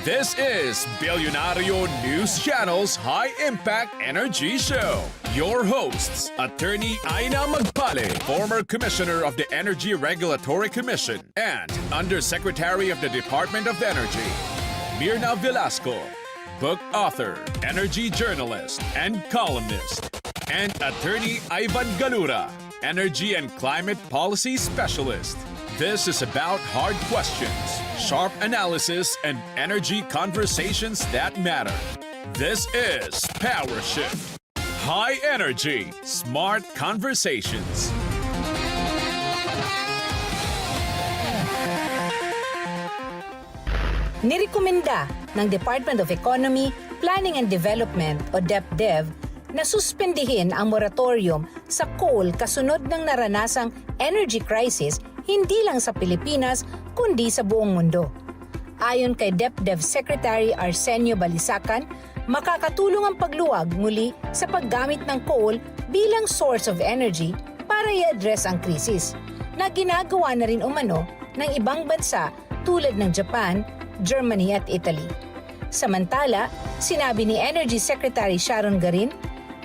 This is Bilyonaryo News Channel's High Impact Energy Show. Your hosts, Atty. Magpale, former Commissioner of the Energy Regulatory Commission and Undersecretary of the Department of Energy, Myrna Velasco, book author, energy journalist, and columnist, and Atty. Galura, Energy and Climate Policy Specialist. This is about hard questions, sharp analysis, and energy conversations that matter. This is Power Shift. High energy, smart conversations. Nirekomenda ng Department of Economy, Planning and Development o DepDev na suspendihin ang moratorium sa coal kasunod ng naranasang energy crisis hindi lang sa Pilipinas kundi sa buong mundo. Ayon kay DepDev Secretary Arsenio Balisacan, makakatulong ang pagluwag muli sa paggamit ng coal bilang source of energy para i-address ang krisis na ginagawa na rin umano ng ibang bansa tulad ng Japan, Germany at Italy. Samantala, sinabi ni Energy Secretary Sharon Garin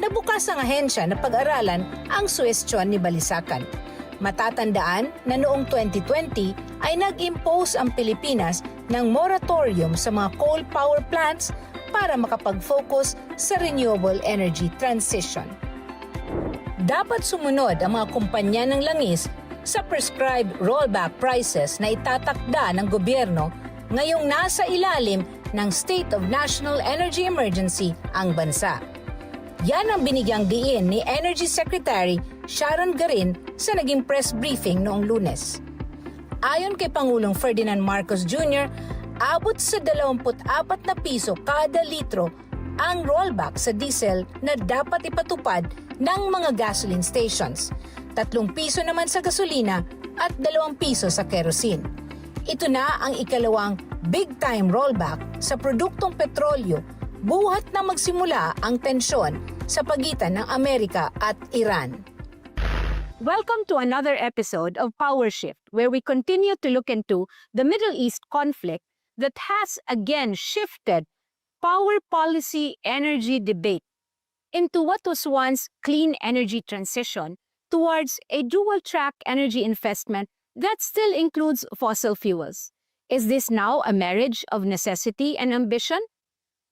na bukas ang ahensya na pag-aralan ang suwestyon ni Balisacan. Matatandaan na noong 2020 ay nag-impose ang Pilipinas ng moratorium sa mga coal power plants para makapag-focus sa renewable energy transition. Dapat sumunod ang mga kumpanya ng langis sa prescribed rollback prices na itatakda ng gobyerno ngayong nasa ilalim ng State of National Energy Emergency ang bansa. Yan ang binigyang diin ni Energy Secretary Sharon Garin sa naging press briefing noong Lunes. Ayon kay Pangulong Ferdinand Marcos Jr., abot sa 24 na piso kada litro ang rollback sa diesel na dapat ipatupad ng mga gasoline stations, 3 piso naman sa gasolina at 2 piso sa kerosene. Ito na ang ikalawang big-time rollback sa produktong petrolyo buhat na magsimula ang tensyon sa pagitan ng Amerika at Iran. Welcome to another episode of Power Shift, where we continue to look into the Middle East conflict that has again shifted power policy energy debate into what was once clean energy transition towards a dual-track energy investment that still includes fossil fuels. Is this now a marriage of necessity and ambition?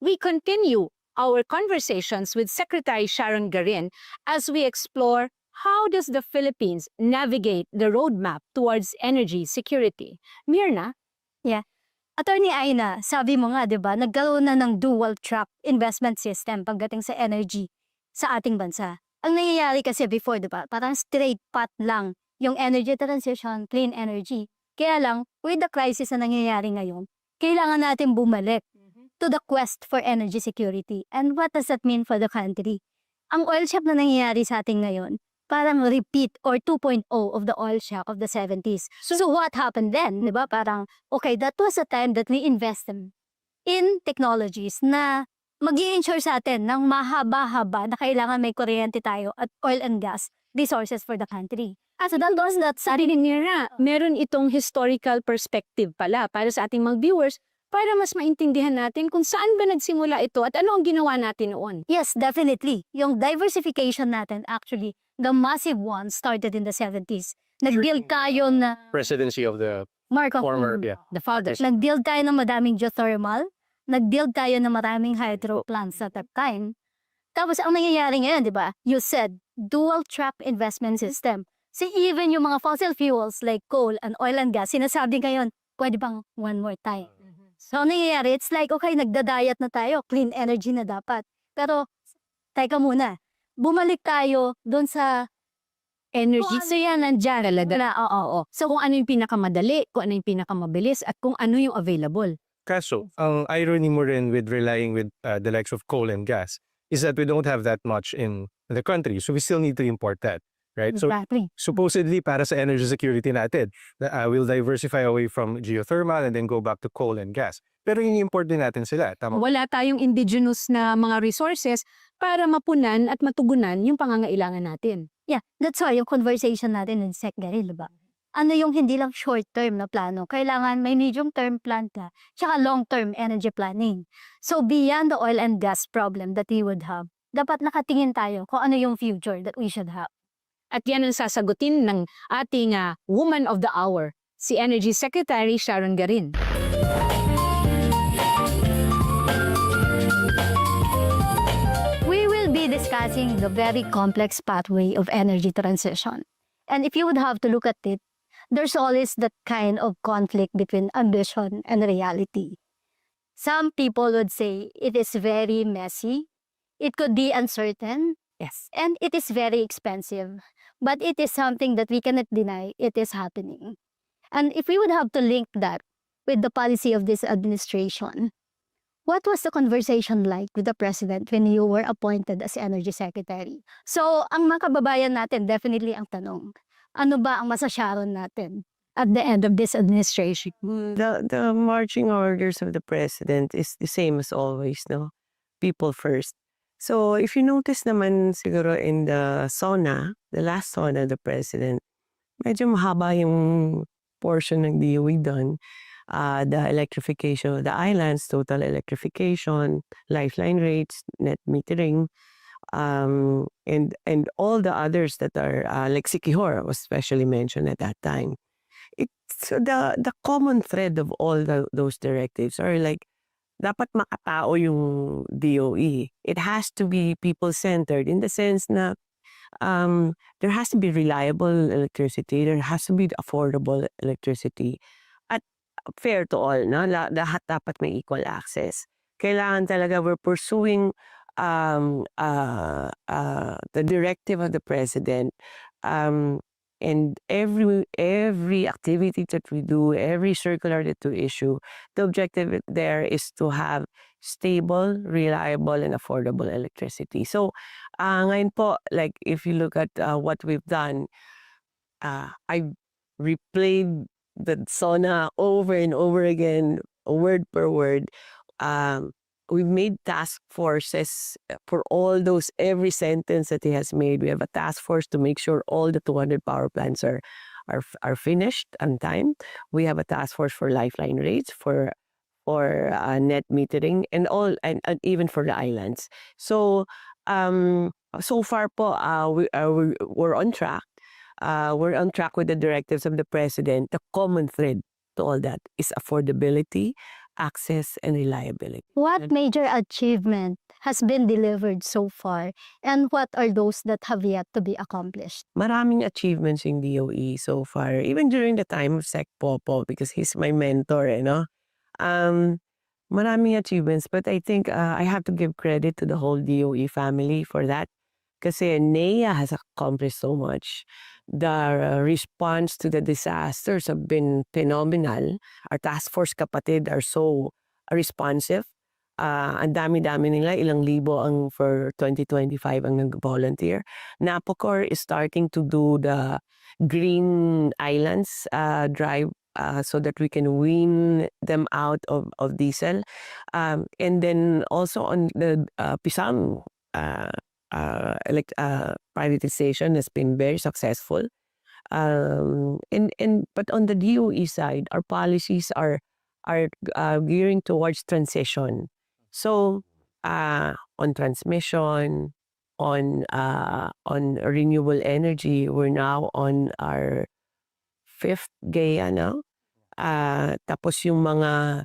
We continue our conversations with Secretary Sharon Garin as we explore how does the Philippines navigate the roadmap towards energy security. Myrna? Yeah. Attorney Aina, sabi mo nga, 'di ba, nagkaroon na ng dual track investment system pagdating sa energy sa ating bansa. Ang nangyayari kasi before, 'di ba, parang straight path lang yung energy transition, clean energy. Kaya lang, with the crisis na nangyayari ngayon, kailangan natin bumalik to the quest for energy security. And what does that mean for the country? Ang oil shock na nangyayari sa atin ngayon, parang repeat or 2.0 of the oil shock of the 70s. So what happened then? Diba? Parang, okay, that was a time that we invested in technologies na mag-i-ensure sa atin ng mahaba-haba na kailangan may kuryente tayo at oil and gas resources for the country. So that was that Sabi ni Myrna, meron itong historical perspective pala para sa ating mga viewers para mas maintindihan natin kung saan ba nagsimula ito at ano ang ginawa natin noon. Yes, definitely. Yung diversification natin, actually, the massive one started in the 70s. Nag-build tayo na presidency of the former, The fathers. Nag-build tayo ng maraming geothermal. Nag-build tayo ng maraming hydro plants at that time. Tapos ang nangyayari ngayon, di ba? You said, dual track investment system. So even yung mga fossil fuels like coal and oil and gas, sinasabi ngayon, pwede bang one more time? So ang nangyayari, it's like, okay, nagda-diet na tayo, clean energy na dapat. Pero, teka muna, bumalik tayo doon sa Energy. So yan, nandyan talaga. oo. So kung ano yung pinakamadali, kung ano yung pinakamabilis, at kung ano yung available. Kaso, ang irony mo rin with relying with the likes of coal and gas is that we don't have that much in the country. So we still need to import that. Right? Exactly. So supposedly para sa energy security natin, we'll diversify away from geothermal and then go back to coal and gas. Pero ini-import din natin sila. Tama? Wala tayong indigenous na mga resources para mapunan at matugunan yung pangangailangan natin. Yeah, that's why yung conversation natin in Sec Garin, diba? ano yung hindi lang short-term na plano. Kailangan may medium-term plan ka, tsaka long-term energy planning. So beyond the oil and gas problem that we would have, dapat nakatingin tayo kung ano yung future that we should have. At yan ang sasagutin ng ating Woman of the Hour, si Energy Secretary Sharon Garin. We will be discussing the very complex pathway of energy transition. And if you would have to look at it, there's always that kind of conflict between ambition and reality. Some people would say it is very messy, it could be uncertain, Yes. and it is very expensive. But it is something that we cannot deny it is happening. And if we would have to link that with the policy of this administration, what was the conversation like with the President when you were appointed as Energy Secretary? So, ang mga kababayan natin, definitely ang tanong, ano ba ang masasharon natin at the end of this administration? The marching orders of the president is the same as always, no? People first. So if you notice naman siguro in the last SONA of the president, medyo mahaba yung portion ng DOE done. The electrification of the islands, total electrification, lifeline rates, net metering, and all the others that are like Sikihor was specially mentioned at that time. It's the common thread of all those directives are like dapat makatao yung DOE. It has to be people-centered in the sense na there has to be reliable electricity, there has to be affordable electricity, at fair to all, no? Lahat dapat may equal access. Kailangan talaga we're pursuing the directive of the president, and every activity that we do, every circular that we issue, the objective there is to have stable, reliable, and affordable electricity. So, ngayon po, like if you look at what we've done, I replayed the SONA over and over again, word per word. We've made task forces for all those, every sentence that he has made. We have a task force to make sure all the 200 power plants are finished on time. We have a task force for lifeline rates, for net metering, and all, and even for the islands. So, so far po, we're on track. We're on track with the directives of the president. The common thread to all that is affordability, access, and reliability. What major achievement has been delivered so far, and what are those that have yet to be accomplished? Maraming achievements in DOE so far, even during the time of Sec Popo, because he's my mentor, you know. Maraming achievements, but I think I have to give credit to the whole DOE family for that. Kasi NEA has accomplished so much. The response to the disasters have been phenomenal. Our task force kapatid are so responsive. Ang dami-dami nila, ilang libo ang for 2025 ang nag-volunteer. Napocor is starting to do the Green Islands drive so that we can wean them out of diesel. And then also on the Pisang privatization has been very successful. But on the DOE side, our policies are gearing towards transition. So on transmission, on renewable energy, we're now on our 5th GAIA now. Tapos yung mga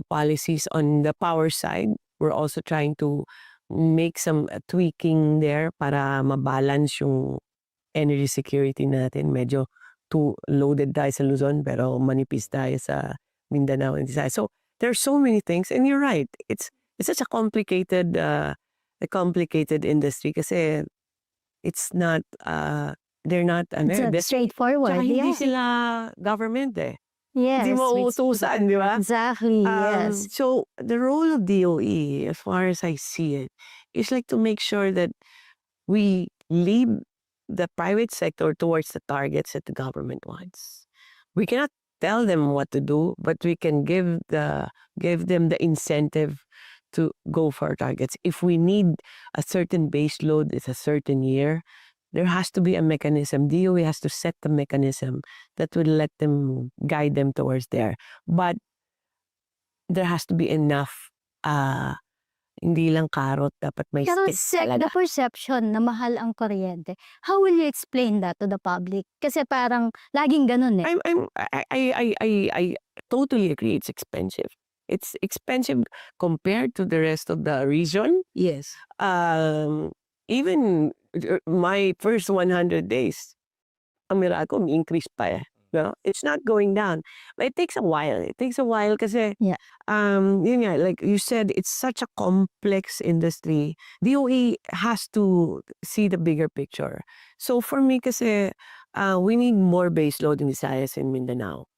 policies on the power side, we're also trying to make some tweaking there para mabalance yung energy security natin. Medyo too loaded tayo sa Luzon pero manipis tayo sa Mindanao and Visayas. So there are so many things, and you're right. It's such a complicated industry kasi it's not they're not It's not straightforward. Tsaka hindi Yeah. sila government eh. Yes. Hindi mo uutusan, di ba? Exactly. Yes. So the role of DOE, as far as I see it, is like to make sure that we lead the private sector towards the targets that the government wants. We cannot tell them what to do, but we can give them the incentive to go for targets. If we need a certain base load, it's a certain year, there has to be a mechanism. DOE has to set the mechanism that will let them guide them towards there. But there has to be enough, hindi lang carrot, dapat may Pero stick the talaga. perception na mahal ang kuryente, how will you explain that to the public? Kasi parang laging ganun eh. I totally agree. It's expensive. It's expensive compared to the rest of the region. Yes. Even my first 100 days, ang miracle, increase pa eh. No? It's not going down. But it takes a while. It takes a while kasi, Yeah. yun nga, like you said, it's such a complex industry. DOE has to see the bigger picture. So for me kasi, we need more base load in Visayas and Mindanao.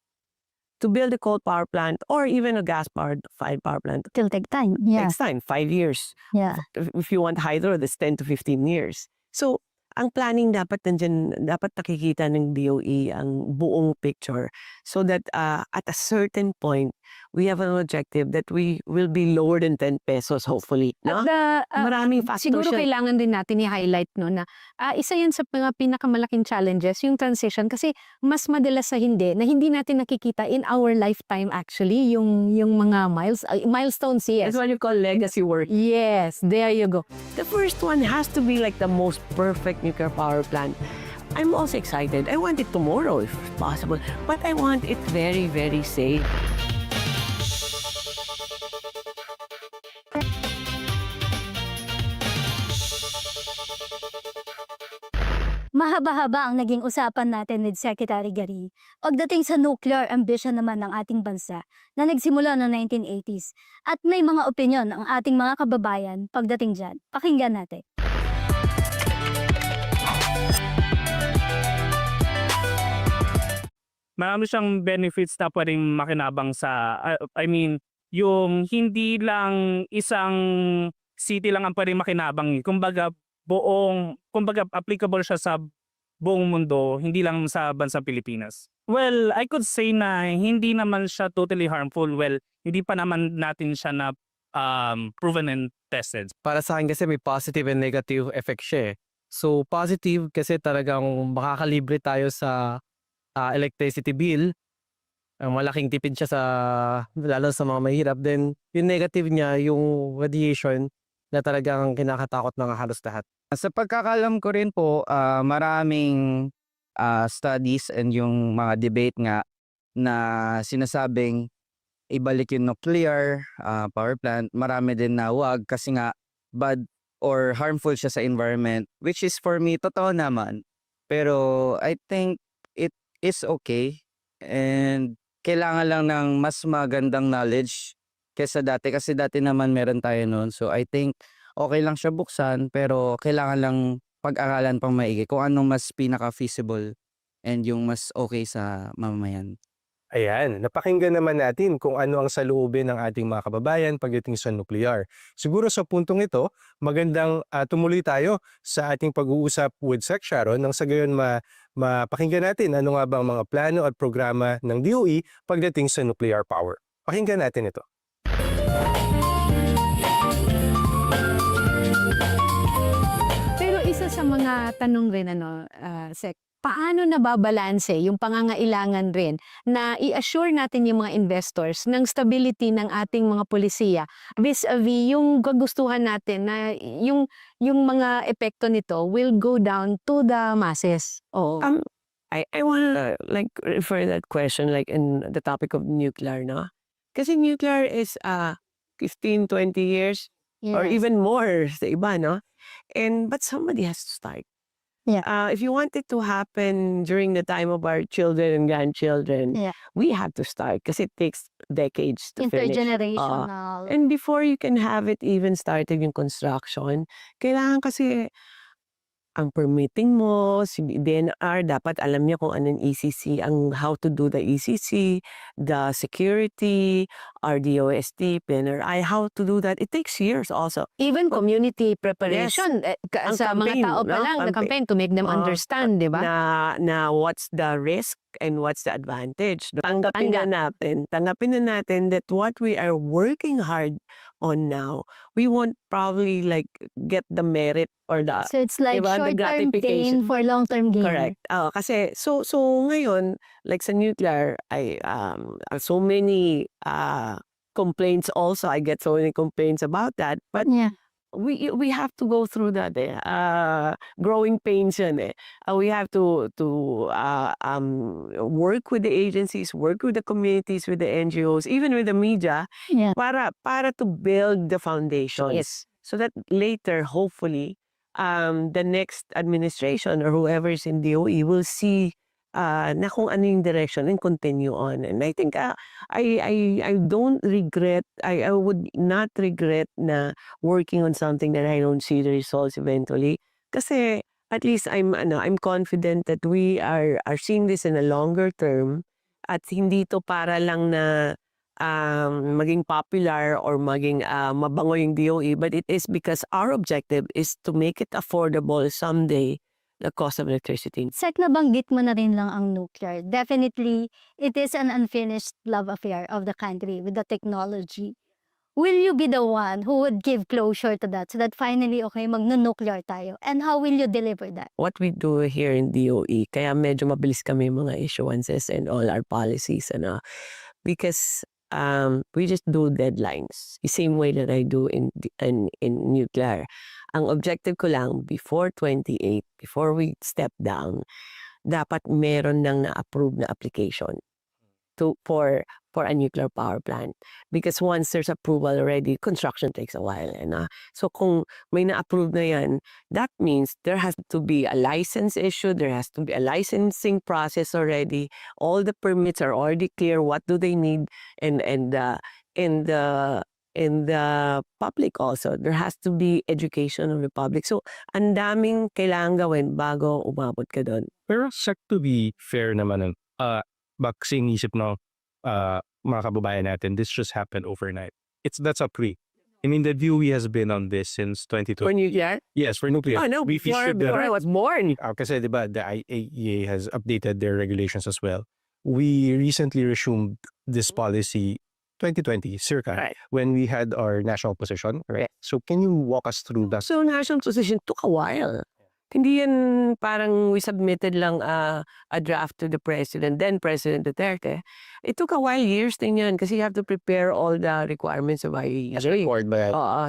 To build a coal power plant or even a gas-powered power plant It'll take time. Yeah. takes time, 5 years. Yeah. If you want hydro, that's 10 to 15 years. So, ang planning dapat nandyan, dapat nakikita ng DOE ang buong picture so that at a certain point, we have an objective that we will be lower than 10 pesos, hopefully. No? At Maraming factors siguro yan. kailangan din natin i-highlight no na isa yan sa mga pinakamalaking challenges yung transition kasi mas madalas sa hindi na hindi natin nakikita in our lifetime actually yung mga milestones. Yes. That's what you call legacy work. Yes, there you go. The first one has to be like the most perfect nuclear power plant. I'm also excited. I want it tomorrow if possible, but I want it very, very safe. Mahaba-haba ang naging usapan natin with Secretary Garin pagdating sa nuclear ambition naman ng ating bansa na nagsimula noong 1980s at may mga opinyon ang ating mga kababayan pagdating dyan. Pakinggan natin. Marami siyang benefits na pwedeng makinabang sa, yung hindi lang isang city lang ang pwedeng makinabang. Kumbaga applicable siya sa buong mundo, hindi lang sa bansang Pilipinas. Well, I could say na hindi naman siya totally harmful. Well, hindi pa naman natin siya na proven and tested. Para sa akin kasi may positive and negative effect siya eh. So positive kasi talagang makakalibre tayo sa electricity bill. Malaking tipid siya lalo sa mga mahirap. Then yung negative niya, yung radiation na talagang kinakatakot ng halos lahat. Sa pagkakalam ko rin po, maraming studies and yung mga debate nga na sinasabing ibalik yung nuclear power plant. Marami din na wag kasi nga bad or harmful siya sa environment, which is for me, totoo naman. Pero I think it is okay and kailangan lang ng mas magandang knowledge kesa dati. Kasi dati naman meron tayo noon. So I think okay lang siya buksan pero kailangan lang pag-aralan pang maigi kung anong mas pinaka-feasible and yung mas okay sa mamamayan. Ayan, napakinggan naman natin kung ano ang saloobin ng ating mga kababayan pagdating sa nuclear. Siguro sa puntong ito, magandang tumuloy tayo sa ating pag-uusap with Sec Sharon nang sa gayon mapakinggan natin ano nga ba ang mga plano at programa ng DOE pagdating sa nuclear power. Pakinggan natin ito. Pero isa sa mga tanong rin Sec, paano nababalanse yung pangangailangan rin na i-assure natin yung mga investors ng stability ng ating mga polisiya vis-a-vis yung kagustuhan natin na yung mga epekto nito will go down to the masses. Oo. I want to refer that question in the topic of nuclear, no? Kasi nuclear is 15, 20 years or Yes. even more sa iba, no? But somebody has to start. Yeah. If you want it to happen during the time of our children and grandchildren, Yeah. we have to start because it takes decades to finish. Intergenerational. And before you can have it even started yung construction, kailangan kasi ang permitting mo, si DNR, dapat alam niya kung anong ECC, how to do the ECC, the security, RDOST, PNRI, how to do that. It takes years also. Even community preparation Ang sa mga campaign, tao pa no? lang na campaign to make them understand, di ba? Na what's the risk and what's the advantage. Tanggapin na natin that what we are working hard on now, we won't probably get the merit or the So it's like diba, the short-term gratification. pain for long-term gain. Correct. Kasi so ngayon like sa nuclear I so many complaints also. I get so many complaints about that. But Yeah. we have to go through that growing pains yan eh. We have to work with the agencies, work with the communities, with the NGOs, even with the media Yeah. para to build the foundations. Yes. So that later, hopefully, the next administration or whoever is in DOE will see na kung ano yung direction and continue on. And I think I don't regret, I would not regret na working on something that I don't see the results eventually. Kasi at least I'm confident that we are seeing this in a longer term at hindi to para lang na maging popular or maging mabango yung DOE, but it is because our objective is to make it affordable someday, the cost of electricity. Sek, nabanggit mo na rin lang ang nuclear. Definitely, it is an unfinished love affair of the country with the technology. Will you be the one who would give closure to that so that finally, okay, magno-nuclear tayo? And how will you deliver that? What we do here in DOE, kaya medyo mabilis kami mga issuances and all our policies, because we just do deadlines. The same way that I do in nuclear. Ang objective ko lang, before 28, before we step down, dapat meron nang na-approve na application for a nuclear power plant. Because once there's approval already, construction takes a while. So kung may na-approve na yan, that means there has to be a license issue, there has to be a licensing process already. All the permits are already clear. What do they need? And in the public also, there has to be education of the public. So, ang daming kailangan gawin bago umabot ka doon. Pero to be fair naman, kasi inisip ng mga kababayan natin, this just happened overnight. That's a pre. I mean, the DOE has been on this since 2020. For nuclear? Yes, for nuclear. Oh, no, before I was born. Kasi diba, the IAEA has updated their regulations as well. We recently resumed this policy 2020, circa, Right. when we had our national position. Right. So can you walk us through that? So, national position took a while. Hindi yan parang we submitted lang a draft to the president, then President Duterte. It took a while, years din yan, kasi you have to prepare all the requirements of IAEA.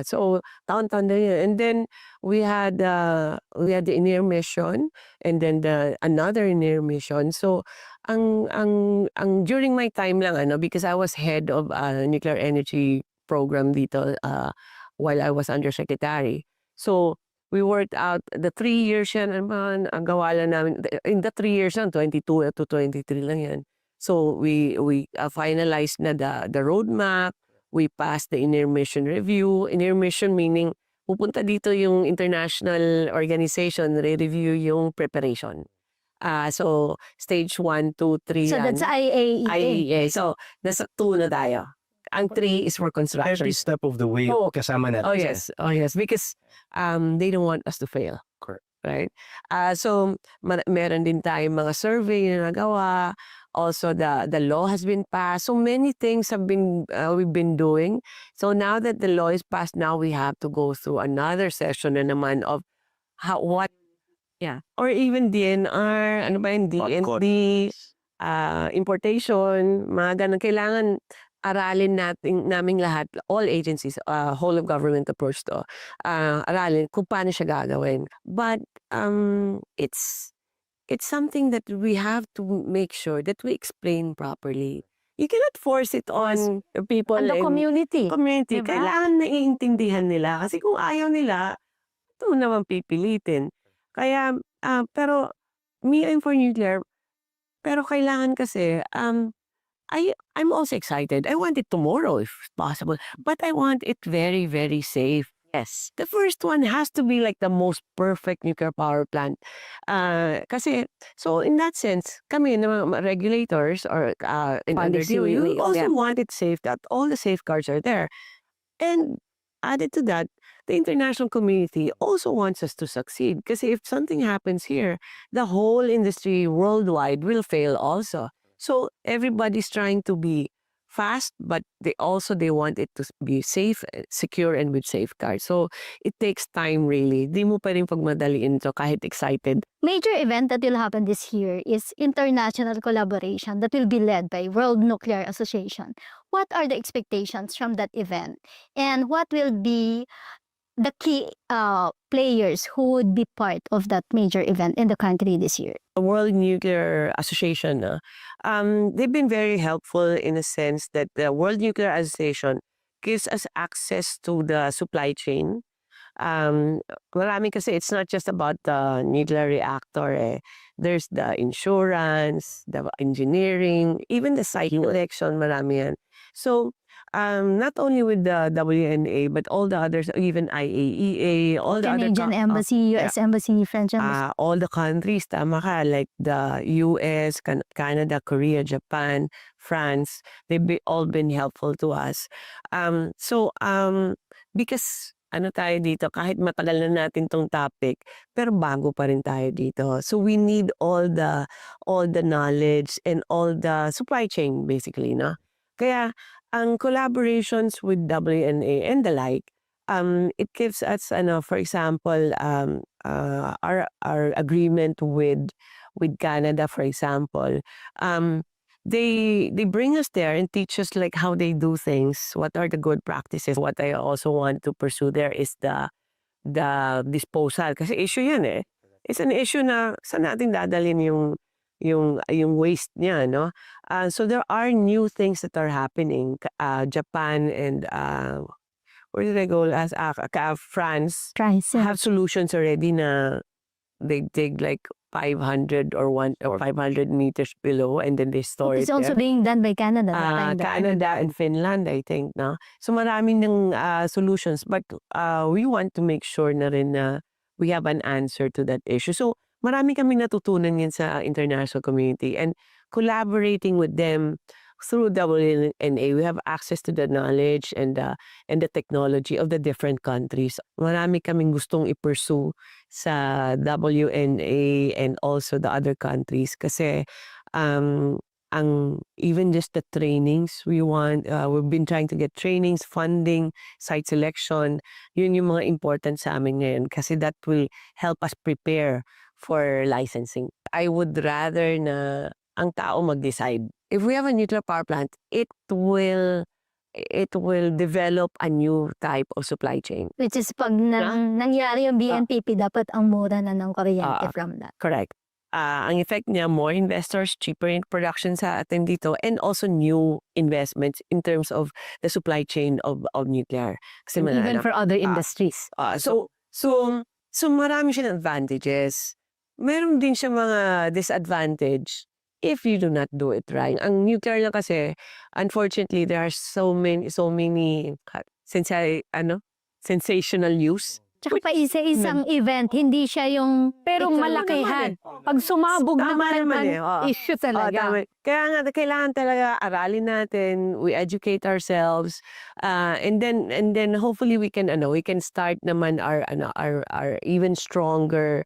So, taon-taon din yan. And then, we had the in-air mission, and then another in-air mission. So, ang during my time lang, because I was head of nuclear energy program dito while I was undersecretary. So, we worked out the 3 years yan naman, ang gawa lang namin. In the 3 years yan, 22 to 23 lang yan. So, we finalized na the roadmap. We passed the in-air mission review. In-air mission meaning, pupunta dito yung international organization, re-review yung preparation. So, stage 1, 2, 3 So yan. that's IAEA. IAEA. So, nasa 2 na tayo. Ang 3 is for construction. Every step of the way, kasama natin. Oh yes, because they don't want us to fail. Correct. Right? So, meron din tayong mga survey na nagawa. Also, the law has been passed. So many things have been we've been doing. So now that the law is passed, now we have to go through another session na naman of or even DNR, ano ba yung DND, importation, mga ganun. Kailangan aralin naming lahat, all agencies, whole of government approach to, aralin kung paano siya gagawin. But it's something that we have to make sure that we explain properly. You cannot force it on people And the community. Community. Diba? Kailangan naiintindihan nila. Kasi kung ayaw nila, ito naman pipilitin. Kaya, pero me, I'm for nuclear. Pero kailangan kasi, I'm also excited. I want it tomorrow if possible. But I want it very, very safe. Yes. The first one has to be like the most perfect nuclear power plant. Kasi, so in that sense, kami na mga regulators or in under DOE, we also want it safe, that all the safeguards are there. And added to that, the international community also wants us to succeed. Kasi if something happens here, the whole industry worldwide will fail also. So everybody's trying to be fast, but they want it to be safe, secure, and with safeguards. So it takes time really. Di mo pa rin pagmadaliin to kahit excited. Major event that will happen this year is international collaboration that will be led by World Nuclear Association. What are the expectations from that event? And what will be the key players who would be part of that major event in the country this year? The World Nuclear Association, they've been very helpful in a sense that the World Nuclear Association gives us access to the supply chain. Marami kasi it's not just about the nuclear reactor. There's the insurance, the engineering, even the site selection, marami yan. So, not only with the WNA, but all the others, even IAEA, all the Canadian Embassy, US Embassy, French Embassy. all the countries, tama ka, like the US, Canada, Korea, Japan, France, all been helpful to us. Because tayo dito, kahit matagal na natin tong topic, pero bago pa rin tayo dito. So we need all the knowledge and all the supply chain basically, no? Kaya ang collaborations with WNA and the like, it gives us, for example, our agreement with Canada, for example. They bring us there and teach us like how they do things, what are the good practices. What I also want to pursue there is the disposal. Kasi issue yan eh. It's an issue na saan natin dadalhin yung waste niya, no? So there are new things that are happening. Japan and where did I go? France have solutions already na they dig like 500 or 500 meters below, and then they store it It's also there. being done by Canada. Canada and Finland, I think, no? So maraming ng solutions, but we want to make sure na rin na we have an answer to that issue. So marami kami natutunan yan sa international community, and collaborating with them through WNA, we have access to the knowledge and the technology of the different countries. Marami kaming gustong i-pursue sa WNA and also the other countries kasi even just the trainings we want, we've been trying to get trainings, funding, site selection. Yun yung mga important sa amin ngayon kasi that will help us prepare for licensing. I would rather na ang tao mag-decide. If we have a nuclear power plant, it will develop a new type of supply chain. Which is pag nangyari yung BNPP, dapat ang mura na ng kuryente from that. Correct. Ang effect niya, more investors, cheaper in production sa atin dito, and also new investments in terms of the supply chain of nuclear. Kasi Even for other industries. So marami siyang advantages. Meron din siya mga disadvantage if you do not do it right. Ang nuclear na kasi, unfortunately, there are so many sensational use. Tsaka pa isa-isang event, hindi siya yung... Pero malakihan. Pag sumabog naman issue talaga. Kaya nga, kailangan talaga aralin natin, we educate ourselves, and then hopefully we can start naman our even stronger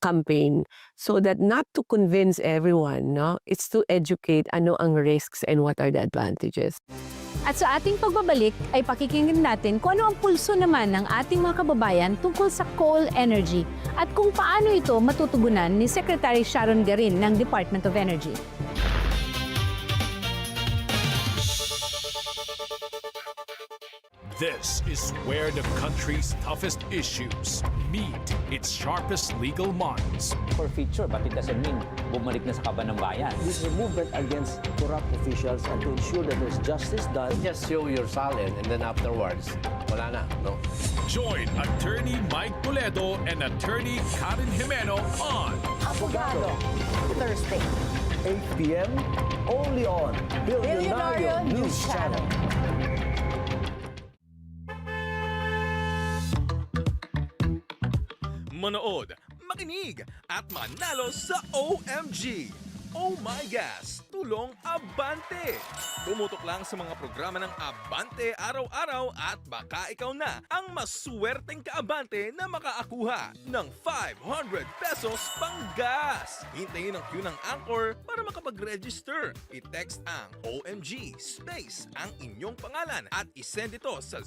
campaign, so that not to convince everyone, no, it's to educate ano ang risks and what are the advantages. At sa ating pagbabalik ay pakikinggan natin kung ano ang pulso naman ng ating mga kababayan tungkol sa coal energy at kung paano ito matutugunan ni Secretary Sharon Garin ng Department of Energy. This is where the country's toughest issues meet its sharpest legal minds. Forfeiture, but it doesn't mean bumalik na sa kaban ng bayan. This is a movement against corrupt officials and to ensure that there's justice done. Just show your salad and then afterwards, wala na, no? Join Attorney Mike Toledo and Attorney Garin on Abogado, Thursday, 8 p.m. only on Bilyonaryo News Channel. Manood, makinig, at manalo sa OMG! Oh My Gas tulong Abante. Tumutok lang sa mga programa ng Abante araw-araw at baka ikaw na ang maswerteng kaabante na makaakuha ng 500 pesos panggas. Hintayin ang queue ng Anchor para makapag-register. I-text ang OMG space ang inyong pangalan at isend ito sa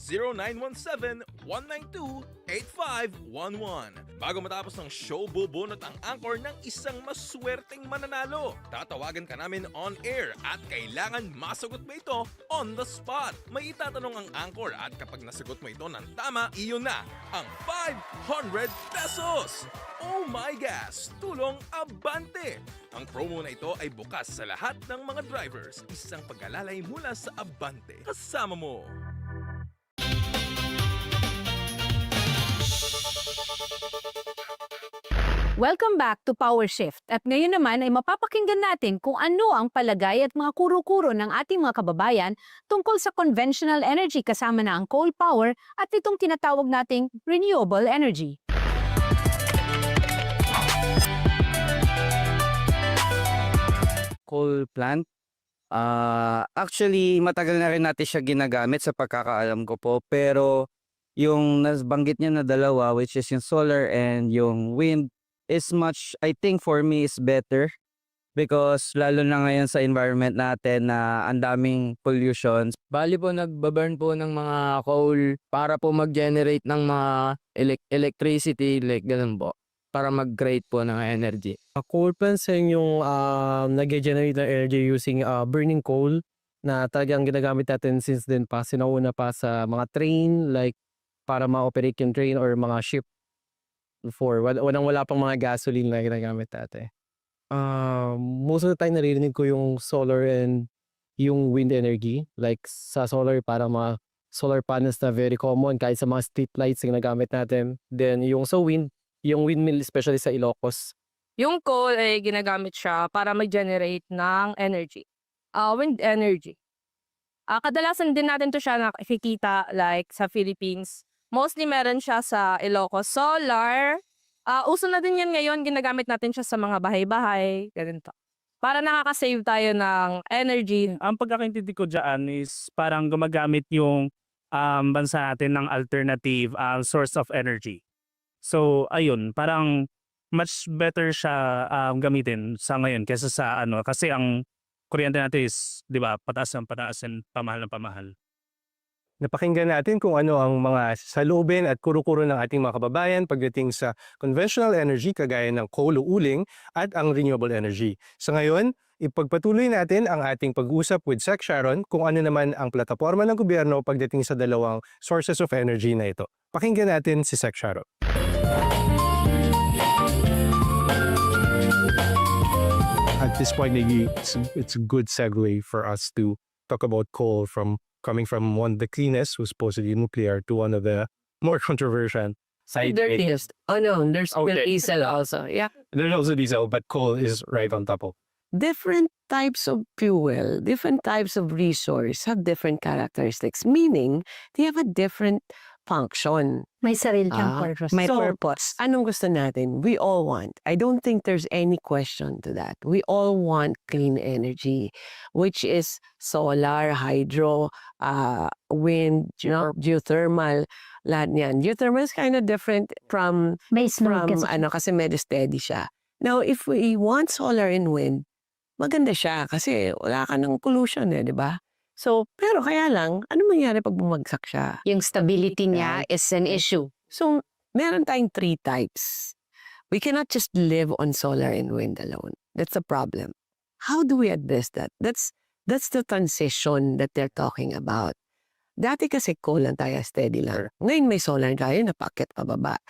0917-192-8511. Bago matapos ng show, bubunot ang Anchor ng isang maswerteng mananalo. Tatawagan ka namin on air at kailangan masagot mo ito on the spot. May itatanong ang Anchor at kapag nasagot mo ito ng tama, iyon na ang 500 pesos! Oh my gosh! Tulong Abante! Ang promo na ito ay bukas sa lahat ng mga drivers. Isang pag-alalay mula sa Abante. Kasama mo! Welcome back to Power Shift. At ngayon naman ay mapapakinggan natin kung ano ang palagay at mga kuro-kuro ng ating mga kababayan tungkol sa conventional energy kasama na ang coal power at itong tinatawag nating renewable energy. Coal plant. Actually, matagal na rin natin siya ginagamit sa pagkakaalam ko po. Pero yung nabanggit niya na dalawa, which is yung solar and yung wind, is much, I think for me, is better. Because lalo na ngayon sa environment natin na ang daming pollutions. Bali po nagbaburn po ng mga coal para po mag-generate ng mga electricity, like ganun po. Para mag-create po ng energy. Coal plants yung nag-generate ng energy using burning coal na talagang ginagamit natin since then pa. Sinauna pa sa mga train, like para ma-operate yung train or mga ship before. Wala pang mga gasoline na ginagamit natin. Most of the time naririnig ko yung solar and yung wind energy. Like sa solar para mga solar panels na very common kahit sa mga street lights yung ginagamit natin. Then yung sa wind, yung windmill especially sa Ilocos. Yung coal ay ginagamit siya para mag-generate ng energy. Wind energy. Kadalasan din natin to siya nakikita like sa Philippines. Mostly meron siya sa Ilocos. Solar, uso na din yan ngayon. Ginagamit natin siya sa mga bahay-bahay. Ganito. Para nakaka-save tayo ng energy. Ang pagkakaintindi ko dyan is parang gumagamit yung bansa natin ng alternative source of energy. So, ayun, parang much better siya gamitin sa ngayon kaysa sa ano. Kasi ang kuryente natin is, di ba, pataas and pamahal. Napakinggan natin kung ano ang mga saloobin at kuro-kuro ng ating mga kababayan pagdating sa conventional energy kagaya ng coal o uling at ang renewable energy. Sa ngayon, ipagpatuloy natin ang ating pag-uusap with Sec Sharon kung ano naman ang plataforma ng gobyerno pagdating sa dalawang sources of energy na ito. Pakinggan natin si Sec Sharon. At this point, maybe it's a good segue for us to talk about coal coming from one of the cleanest, who's supposedly nuclear, to one of the more controversial side. Dirtiest. Oh no, there's diesel also. Yeah. There's also diesel, but coal is right on top of. Different types of fuel, different types of resource have different characteristics, meaning they have a different function. May sarili kang purpose. May purpose. Anong gusto natin? We all want. I don't think there's any question to that. We all want clean energy, which is solar, hydro, wind, geothermal, lahat niyan. Geothermal is kind of different from kasi medyo steady siya. Now, if we want solar and wind, maganda siya kasi wala ka ng pollution di ba? So, pero kaya lang, ano mangyari pag bumagsak siya? Yung stability niya is an issue. So, meron tayong 3 types. We cannot just live on solar and wind alone. That's a problem. How do we address that? That's the transition that they're talking about. Dati kasi coal lang tayo, steady lang. Ngayon may solar tayo, napakit pababa.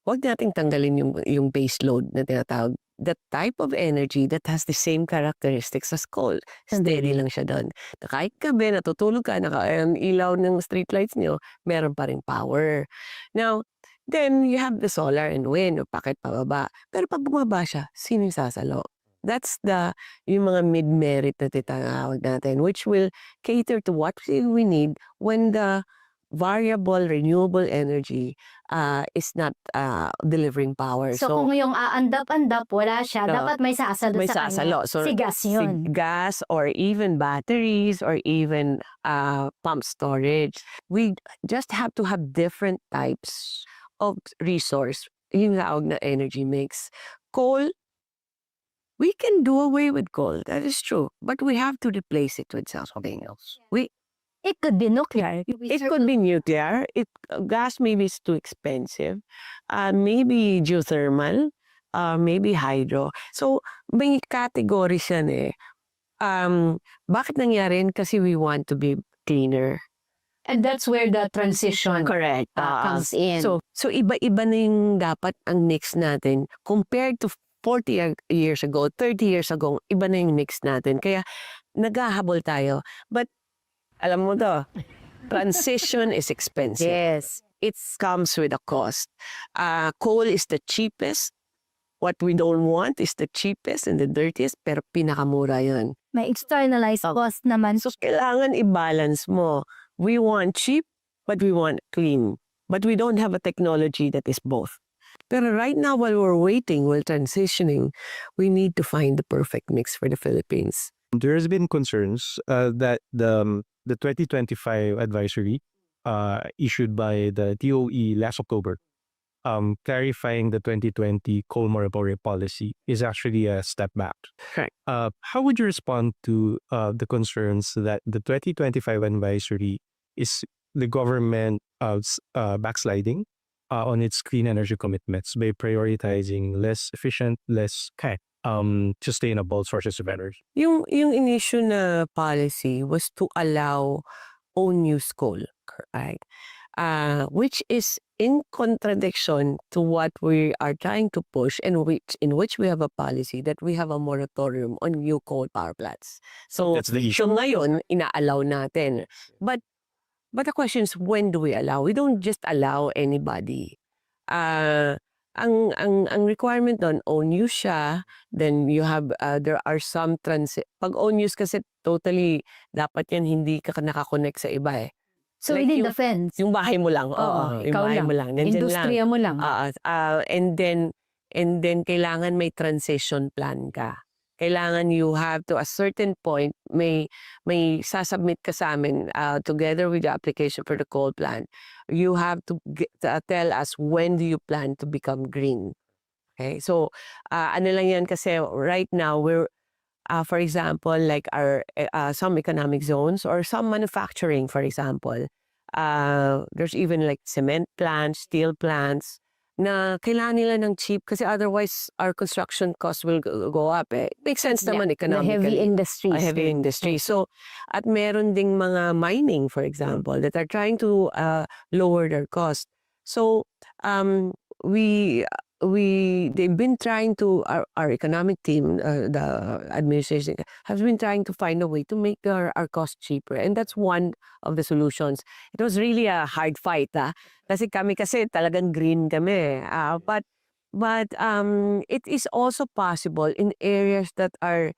Huwag nating tanggalin yung base load na tinatawag. The type of energy that has the same characteristics as coal. Steady lang siya doon. Na kahit gabi, natutulog ka, ilaw ng streetlights nyo, meron pa rin power. Now, then you have the solar and wind, pakit pababa. Pero pag bumaba siya, sino yung sasalo? That's yung mga mid-merit na tinatawag natin, which will cater to what we need when the variable renewable energy is not delivering power. So, kung yung aandap-andap, wala siya, dapat may sasalo may sa sasalo. kanya. So, Si gas yun. gas or even batteries or even pump storage. We just have to have different types of resource. Yung tawag na energy mix. Coal, we can do away with coal. That is true. But we have to replace it with something else. It could be nuclear. It could be nuclear. Gas maybe is too expensive. Maybe geothermal. Maybe hydro. So, may categories yan eh. Bakit nangyari yun? Kasi we want to be cleaner. And that's where the transition Correct. comes in. So iba-iba na yung dapat ang mix natin. Compared to 40 years ago, 30 years ago, iba na yung mix natin. Kaya naghahabol tayo. But alam mo to, transition is expensive. Yes. It comes with a cost. Coal is the cheapest. What we don't want is the cheapest and the dirtiest, pero pinakamura yun. May externalized cost naman. So, kailangan i-balance mo. We want cheap, but we want clean. But we don't have a technology that is both. Pero right now, while we're waiting, while transitioning, we need to find the perfect mix for the Philippines. There has been concerns that the 2025 advisory issued by the DOE last October, clarifying the 2020 coal moratorium policy, is actually a step back. Correct. How would you respond to the concerns that the 2025 advisory is the government backsliding on its clean energy commitments by prioritizing less efficient, less sustainable sources of energy? Yung in-issue na policy was to allow own use coal, right? Which is in contradiction to what we are trying to push, and in which we have a policy that we have a moratorium on new coal power plants. So, That's the issue. so ngayon, ina-allow natin. But the question is, when do we allow? We don't just allow anybody. Ang requirement doon, own use siya, then you have, there are some pag own use kasi totally, dapat yan hindi ka nakakonect sa iba eh. So, Like within yung- the fence. Yung bahay mo lang, Oo, yung ikaw bahay lang. mo lang, nandyan lang. Industriya mo lang. And then kailangan may transition plan ka. Kailangan you have to, a certain point, may sasubmit ka sa amin together with the application for the coal plant. You have to tell us when do you plan to become green. Okay? So, ano lang yan kasi right now, we're, for example, like our some economic zones or some manufacturing, for example, there's even like cement plants, steel plants, na kailangan nila ng cheap kasi otherwise our construction costs will go up. Eh. Makes sense naman The economically. heavy industries. Heavy industry. So, at meron ding mga mining, for example, that are trying to lower their cost. So, they've been trying to, our economic team, the administration, has been trying to find a way to make our cost cheaper. And that's one of the solutions. It was really a hard fight. Kasi kami talagang green kami. But it is also possible in areas that are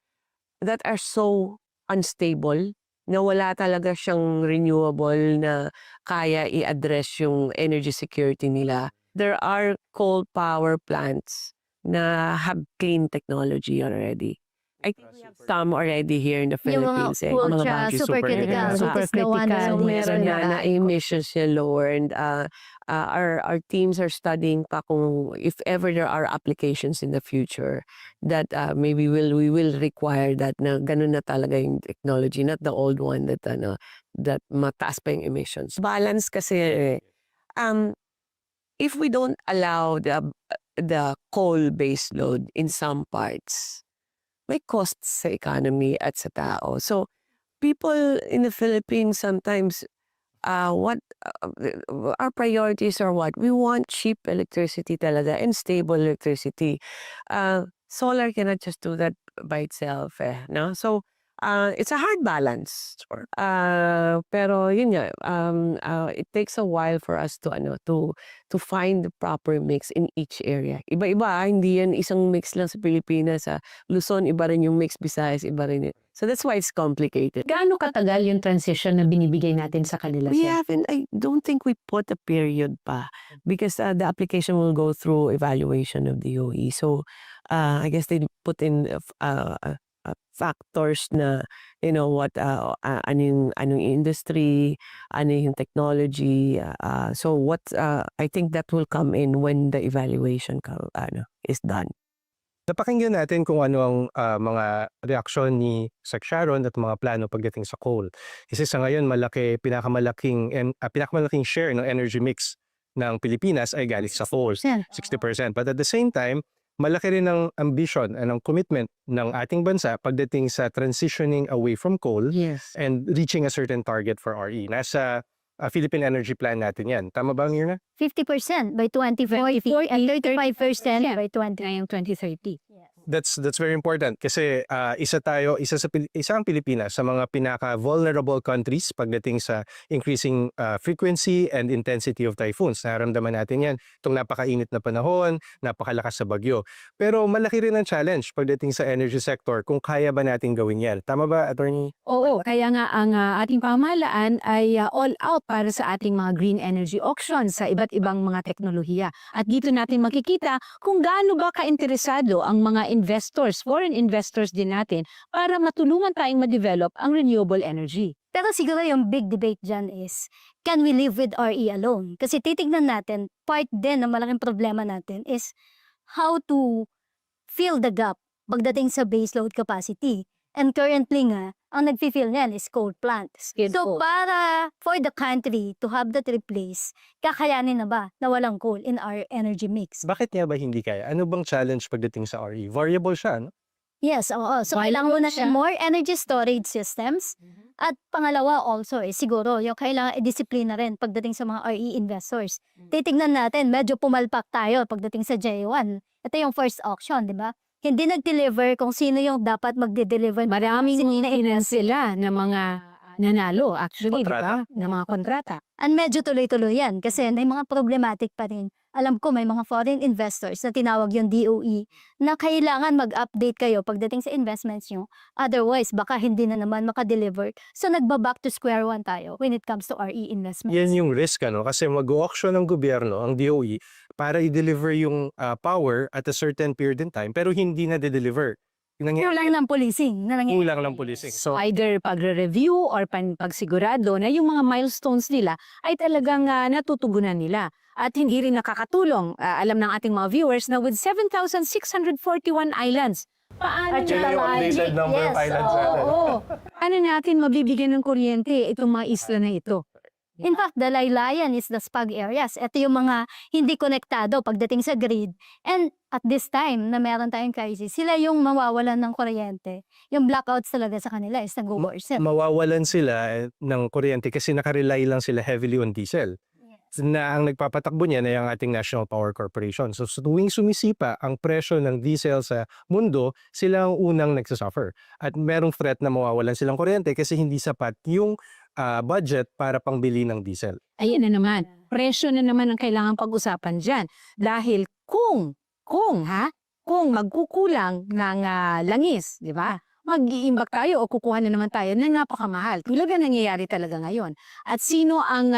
so unstable na wala talaga siyang renewable na kaya i-address yung energy security nila. There are coal power plants na have clean technology already. I think we have some already here in the Yung mga Philippines. ultra, battery supercritical. supercritical. Which is the one So na meron na emissions niya lower, and our teams are studying pa kung if ever there are applications in the future that maybe we will require that na ganun na talaga yung technology, not the old one that that mataas pa yung emissions. Balance kasi if we don't allow the coal-based load in some parts, may costs sa economy at sa tao. So, people in the Philippines sometimes, what our priorities are what? We want cheap electricity talaga and stable electricity. Solar cannot just do that by itself, no? So, it's a hard balance. Pero yun nga, it takes a while for us to find the proper mix in each area. Iba-iba, hindi yan isang mix lang sa Pilipinas. Luzon, iba rin yung mix, Visayas, iba rin So that's why it's complicated. Gaano katagal yung transition na binibigay natin sa kanila? We sir? haven't, I don't think we put a period pa because the application will go through evaluation of DOE. So I guess they put in factors na, you know, what, anong industry, ano yung technology. So what, I think that will come in when the evaluation is done. Napakinggan natin kung ano ang mga reaksyon ni Sec. Sharon at mga plano pagdating sa coal. Kasi sa ngayon, pinakamalaking share ng energy mix ng Pilipinas ay galing sa coal, 60%. But at the same time, malaki rin ang ambition and ang commitment ng ating bansa pagdating sa transitioning away from coal and reaching a certain target for RE. Nasa Philippine Energy Plan natin yan. Tama ba, Myrna? 50% by 2040 and 35% by 2030. That's very important kasi isa ang Pilipinas sa mga pinaka-vulnerable countries pagdating sa increasing frequency and intensity of typhoons. Naramdaman natin yan itong napakainit na panahon, napakalakas sa bagyo. Pero malaki rin ang challenge pagdating sa energy sector kung kaya ba natin gawin yan. Tama ba, Atty.? Oo, kaya nga ang ating pamahalaan ay all out para sa ating mga green energy auctions sa iba't ibang mga teknolohiya. At dito natin makikita kung gaano ba kainteresado ang mga investors, foreign investors din natin para matulungan tayong ma-develop ang renewable energy. Pero siguro yung big debate dyan is, can we live with RE alone? Kasi titignan natin, part din ng malaking problema natin is how to fill the gap pagdating sa baseload capacity. And currently nga, ang nag-fill niyan is coal plants. So para for the country to have that replace, kakayanin na ba na walang coal in our energy mix? Bakit niya ba hindi kaya? Ano bang challenge pagdating sa RE? Variable siya, no? Yes, oo. So kailangan mo na more energy storage systems. At pangalawa also siguro yung kailangan i-disiplina rin pagdating sa mga RE investors. Titignan natin, medyo pumalpak tayo pagdating sa J1. Ito yung first auction, di ba? Hindi nag-deliver kung sino yung dapat magde-deliver. Maraming sila na mga nanalo actually, di ba? Na mga kontrata. And medyo tuloy-tuloy yan kasi may mga problematic pa rin. Alam ko may mga foreign investors na tinawag yung DOE na kailangan mag-update kayo pagdating sa investments nyo. Otherwise, baka hindi na naman makadeliver. So nagba-back to square one tayo when it comes to RE investments. Yan yung risk, ano? Kasi mag-auction ng gobyerno, ang DOE, para i-deliver yung power at a certain period in time, pero hindi na de-deliver. Kulang ng policing. Kulang ng policing. So either pagre-review or pagsigurado na yung mga milestones nila ay talagang natutugunan nila. At hindi rin nakakatulong. Alam ng ating mga viewers na with 7,641 islands, paano Yan yung updated number of islands natin. Ano natin mabibigyan ng kuryente itong mga isla na ito? In fact, the laylayan is the spag areas. Ito yung mga hindi konektado pagdating sa grid. And at this time na meron tayong crisis, sila yung mawawalan ng kuryente. Yung blackouts talaga sa kanila is nag-worsen. Mawawalan sila ng kuryente kasi nakarely lang sila heavily on diesel. Na ang nagpapatakbo niya na yung ating National Power Corporation. So tuwing sumisipa ang presyo ng diesel sa mundo, sila ang unang nagsasuffer. At merong threat na mawawalan silang kuryente kasi hindi sapat yung budget para pangbili ng diesel. Ayan na naman. Presyo na naman ang kailangan pag-usapan dyan. Dahil kung magkukulang ng langis, di ba? Mag-iimbak tayo o kukuha na naman tayo na napakamahal. Tulad na nangyayari talaga ngayon. At sino ang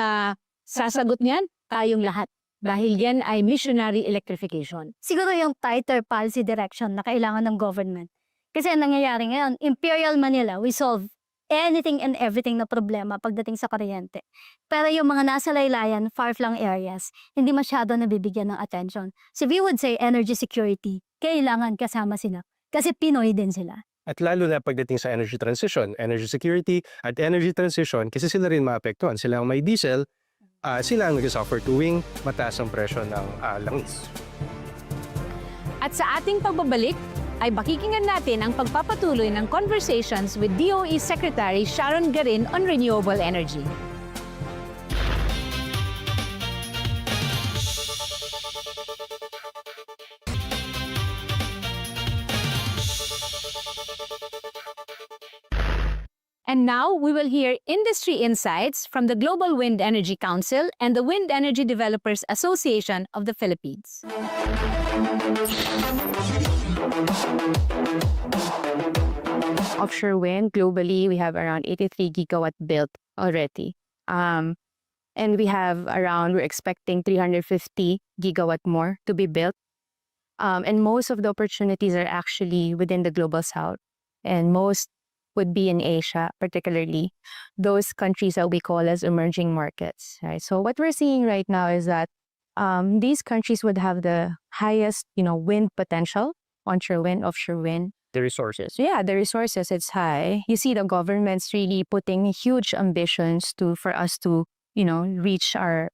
sasagot niyan? Tayong lahat. Dahil yan ay missionary electrification. Siguro yung tighter policy direction na kailangan ng government. Kasi ang nangyayari ngayon, Imperial Manila, we solve anything and everything na problema pagdating sa kuryente. Pero yung mga nasa laylayan, far-flung areas, hindi masyado nabibigyan ng attention. So we would say energy security, kailangan kasama sila. Kasi Pinoy din sila. At lalo na pagdating sa energy transition, energy security at energy transition, kasi sila rin maapektuhan. Sila ang may diesel, sila ang nag-suffer tuwing mataas ang presyo ng langis. At sa ating pagbabalik, ay pakikinggan natin ang pagpapatuloy ng conversations with DOE Secretary Sharon Garin on renewable energy. And now we will hear industry insights from the Global Wind Energy Council and the Wind Energy Developers Association of the Philippines. offshore wind. Globally, we have around 83 gigawatt built already. And we're expecting 350 gigawatt more to be built. And most of the opportunities are actually within the global south. And most would be in Asia, particularly those countries that we call as emerging markets, right? So what we're seeing right now is that these countries would have the highest, wind potential, onshore wind, offshore wind. The resources. Yeah, the resources, it's high. You see the government's really putting huge ambitions for us to, reach our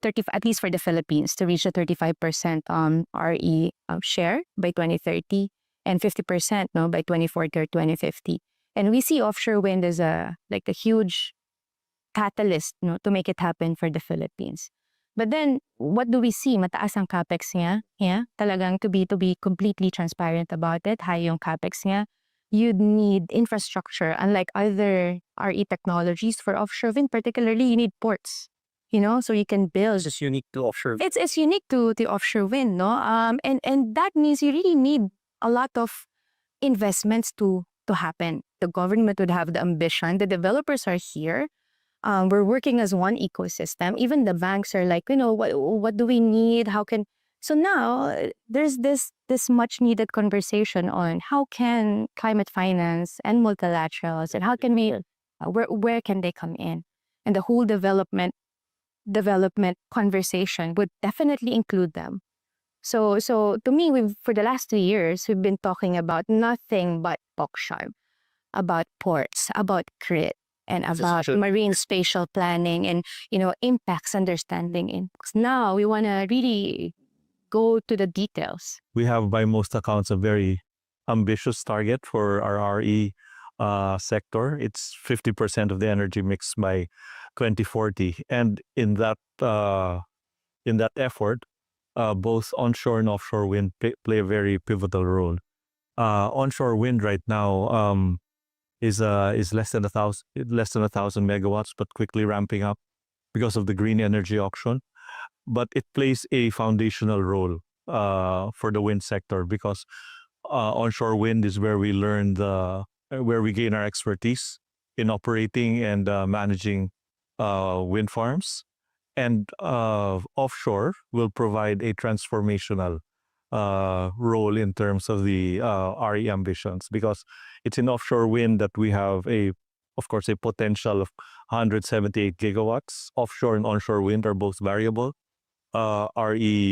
30, at least for the Philippines, to reach a 35% RE share by 2030 and 50% by 2040 or 2050. And we see offshore wind as a huge catalyst to make it happen for the Philippines. But then, what do we see? Mataas ang capex niya. Yeah? Talagang to be completely transparent about it, high yung capex niya. You'd need infrastructure. Unlike other RE technologies for offshore wind, particularly, you need ports. So you can build. It's unique to offshore. It's unique to the offshore wind, no? And that means you really need a lot of investments to happen. The government would have the ambition. The developers are here. We're working as one ecosystem. Even the banks are like, what do we need? So now there's this much needed conversation on how can climate finance and multilaterals and how can we, where can they come in? And the whole development conversation would definitely include them. So to me, for the last 2 years, we've been talking about nothing but POCSHAR, about ports, about grid, and about marine spatial planning and, impacts understanding. And now we want to really go to the details. We have, by most accounts, a very ambitious target for our RE sector. It's 50% of the energy mix by 2040. And in that effort, both onshore and offshore wind play a very pivotal role. Onshore wind right now is less than 1,000 megawatts, but quickly ramping up because of the green energy auction. But it plays a foundational role for the wind sector because onshore wind is where we where we gain our expertise in operating and managing wind farms. And offshore will provide a transformational role in terms of the RE ambitions, because it's in offshore wind that we have of course, a potential of 178 gigawatts. Offshore and onshore wind are both variable RE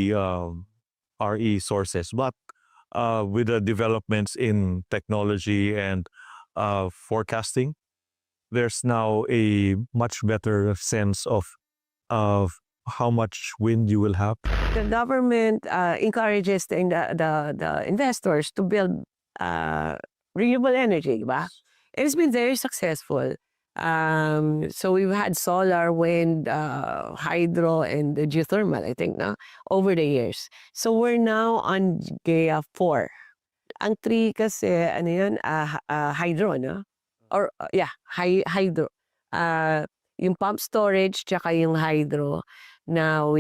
sources. But with the developments in technology and forecasting, there's now a much better sense of how much wind you will have. The government encourages the investors to build renewable energy, diba? It's been very successful. So we've had solar, wind, hydro, and geothermal, I think, over the years. So we're now on GAIA 4. Ang 3 kasi, hydro, no? Or, hydro. Yung pump storage, tsaka yung hydro, now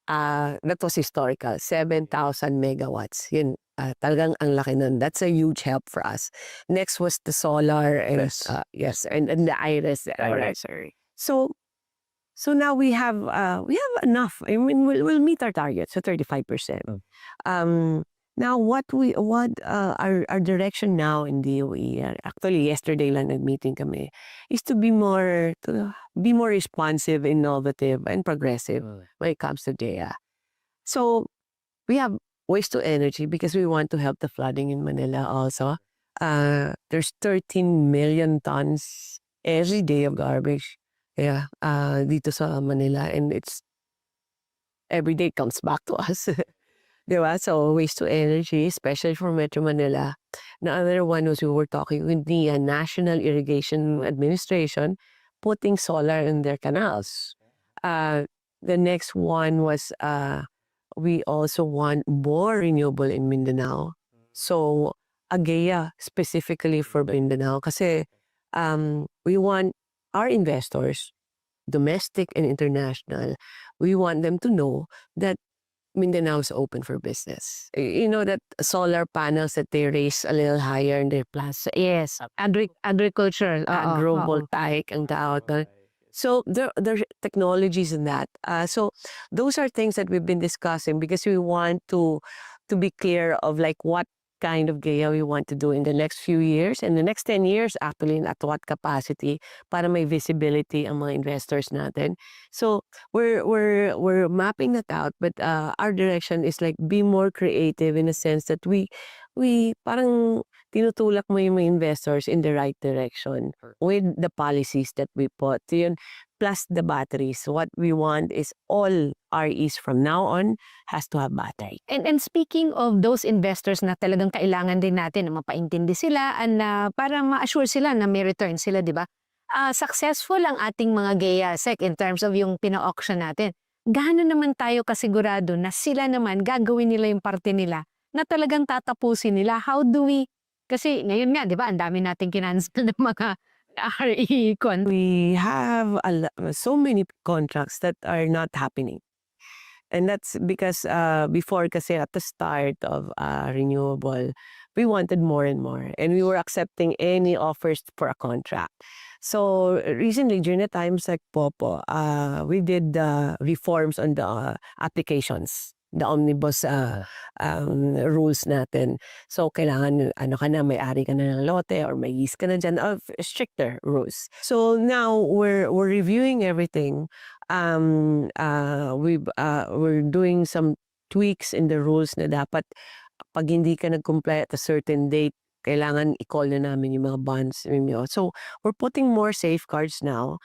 that was historical, 7,000 megawatts. Yun, talagang ang laki nun. That's a huge help for us. Next was the solar and and the IRES. Sorry. So now we have enough. I mean, we'll meet our target, so 35%. Now, what our direction now in DOE, actually yesterday lang nag-meeting kami, is to be more responsive, innovative, and progressive when it comes to GAIA. So we have waste to energy because we want to help the flooding in Manila also. There's 13 million tons every day of garbage. Dito sa Manila, and it's every day comes back to us. Diba? So, waste to energy, especially for Metro Manila. The other one was we were talking with the National Irrigation Administration, putting solar in their canals. The next one was we also want more renewable in Mindanao. So, a GAIA specifically for Mindanao. Kasi we want our investors, domestic and international, we want them to know that Mindanao is open for business. You know that solar panels that they raise a little higher in their plaza. Yes, agriculture. Agrovoltaic ang tawag doon. So there are technologies in that. So those are things that we've been discussing because we want to be clear of like what kind of GAIA we want to do in the next few years and the next 10 years actually, at what capacity para may visibility ang mga investors natin. So we're mapping that out, but our direction is like be more creative in a sense that we parang tinutulak mo yung mga investors in the right direction with the policies that we put. Yun, plus the batteries. What we want is all REs from now on has to have battery. And speaking of those investors na talagang kailangan din natin na mapaintindi sila and para ma-assure sila na may return sila, di ba? Successful ang ating mga GAIA SEC in terms of yung pina-auction natin. Gaano naman tayo kasigurado na sila naman gagawin nila yung parte nila na talagang tatapusin nila? How do we, kasi ngayon nga, di ba, ang dami nating kinansel ng mga RE We have so many contracts that are not happening. And that's because before kasi at the start of Renewable, we wanted more and more. And we were accepting any offers for a contract. So recently, during the times like Popo, we did reforms on the applications, the omnibus rules natin. So kailangan may-ari ka na ng lote or may lease ka na dyan, stricter rules. So now we're reviewing everything. We're doing some tweaks in the rules na dapat pag hindi ka nag-comply at a certain date, kailangan i-call na namin yung mga bonds. So we're putting more safeguards now.